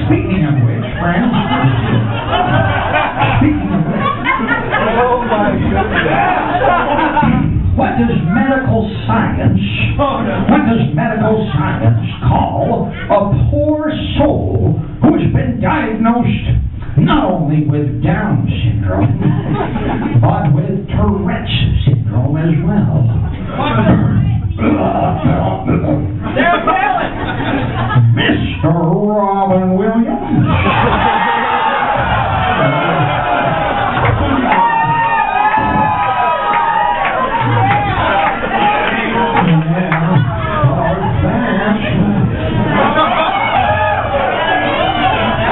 Speaking of which, friends, speaking of which, Oh my goodness. what does medical science call a poor soul who has been diagnosed not only with Down syndrome, but with Tourette's syndrome as well? Mr. Robin Williams.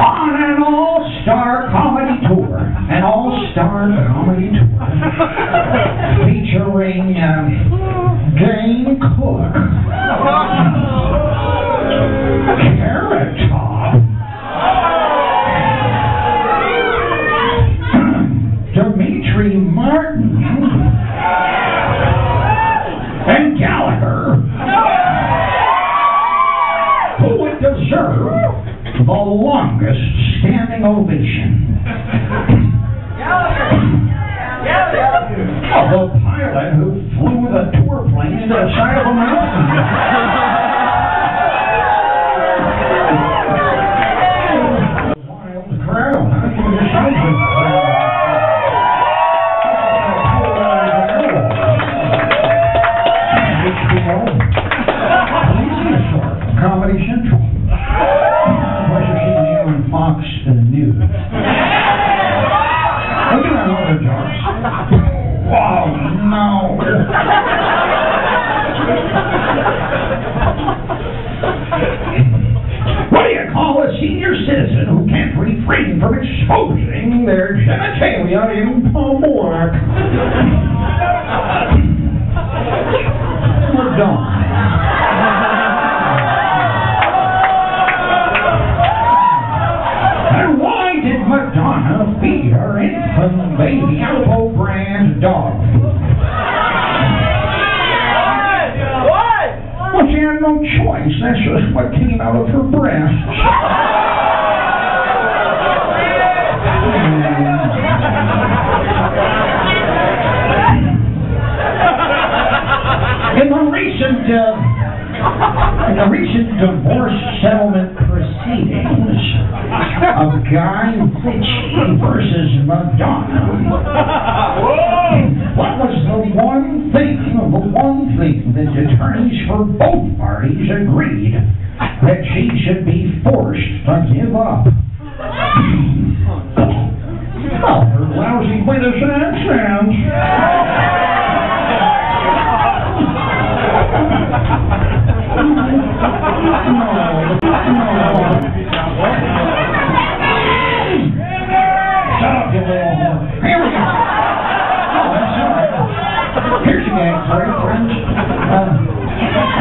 On an all-star comedy tour, featuring Dane Cook, Carrot Top, Dimitri Martin, and Gallagher, who would deserve the longest standing ovation. The pilot who flew the tour plane into the side of a mountain. Wild crowd. Comedy Central. Pleasure seeing you on Fox News. Look at that other jokes. Oh, no. What do you call a senior citizen who can't refrain from exposing their genitalia in public? Madonna. Madonna feed her infant baby Alpo brand dog food. What? Well, she had no choice. That's just what came out of her breasts. In the recent divorce settlement proceedings of Guy Ritchie versus Madonna, what was the one thing that attorneys for both parties agreed that she should be forced to give up? Well, her lousy British accent. Here we go. Oh, that's all right. Here's a gag for you, friends.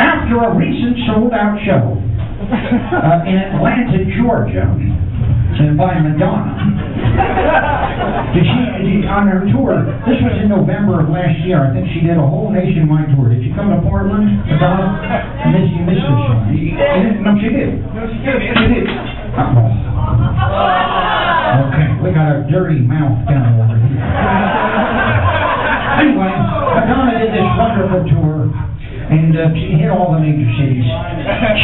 After a recent sold-out show in Atlanta, Georgia, by Madonna, on her tour, this was in November of last year. I think she did a whole nationwide tour. Did she come to Portland, Madonna? You missed this one. No, she did. She did. Okay, we got a dirty mouth down over here. Anyway, Madonna did this wonderful tour, and she hit all the major cities.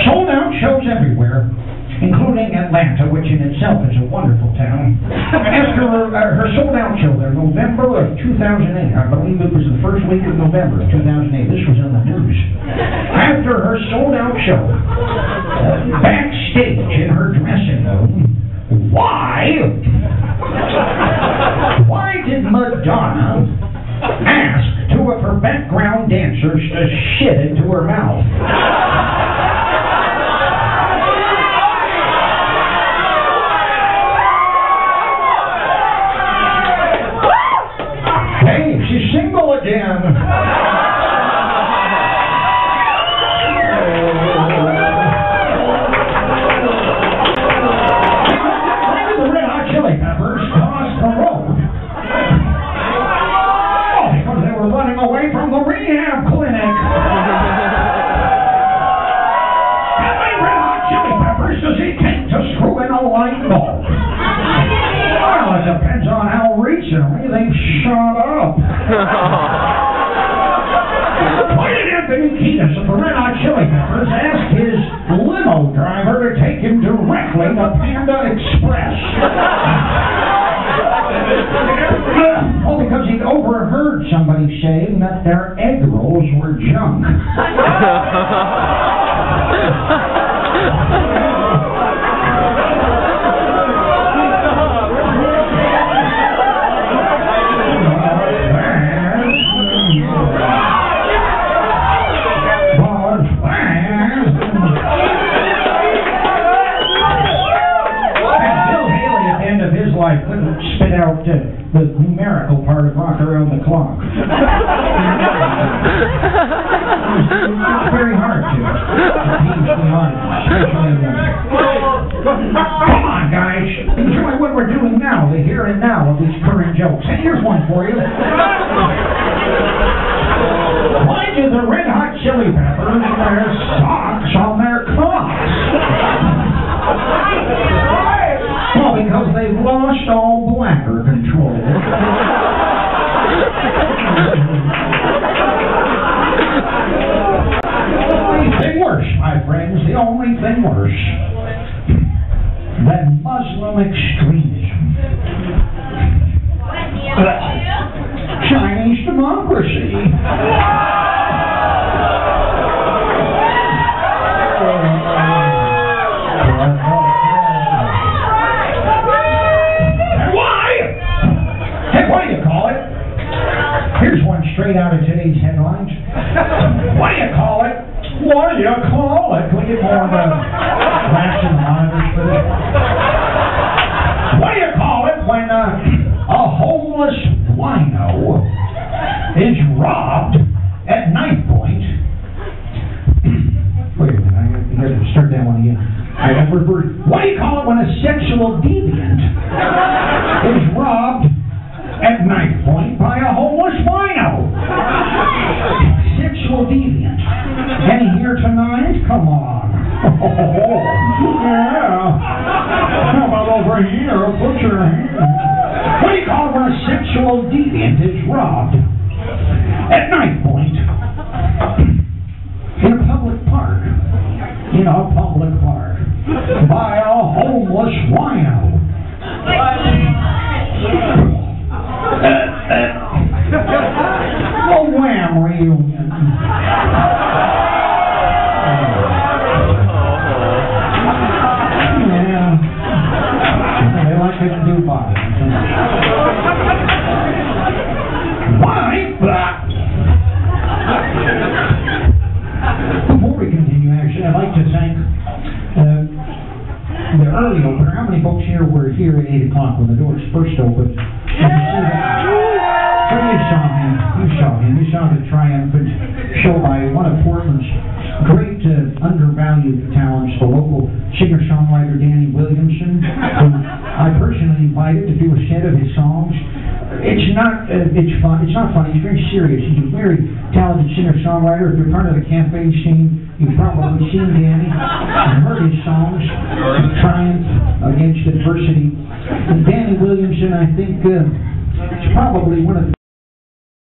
Sold out shows everywhere, including Atlanta, which in itself is a wonderful town. After her sold-out show there, November of 2008, I believe it was the first week of November of 2008, this was on the news. After her sold-out show, backstage in her dressing room, why did Madonna ask two of her background dancers to shit into her mouth? Hey, she's single again. The Red Hot Chili Peppers crossed the road. Oh, because they were running away from the rehab clinic. light bulb? Well, it depends on how recently they've shot up. Why did Anthony Kiedis of the Red Hot Chili Peppers ask his limo driver to take him directly to Panda Express? Well, because he'd overheard somebody saying that their egg rolls were junk. Couldn't spit out the numerical part of Rock Around the Clock. It's very hard to teach the audience, especially come on, guys. Enjoy what we're doing now, the here and now of these current jokes. And here's one for you. Why do the Red Hot Chili Peppers wear socks on their cocks? Well, because they've lost all bladder control. The only thing worse, my friends, the only thing worse than Muslim extremism. Chinese democracy. Here's one straight out of today's headlines. What do you call it? What do you call it? Can we get more of a flash in the monitors for this? What do you call it when a homeless wino is robbed at knife point? Wait a minute, I got to start that one again. What do you call it when a sexual deviant is robbed at knife point by a homeless wino? Sexual deviant. Any here tonight? Come on. Yeah. How about over here? Put your hand. What do you call it when a sexual deviant is robbed at knife point in a public park? In a public park by a homeless wino. A Wham reunion. Yeah. They like to do bodies. Why? Before we continue, actually, I'd like to thank the early opener. How many folks here were here at 8 o'clock when the doors first opened? You saw the triumphant show by one of Portland's great undervalued talents, the local singer-songwriter Danny Williamson, who I personally invited to do a set of his songs. It's not fun. It's not funny. It's very serious. He's a very talented singer-songwriter. If you're part of the cafe scene, you've probably seen Danny and heard his songs, Triumph Against Adversity. And Danny Williamson, I think, is probably one of the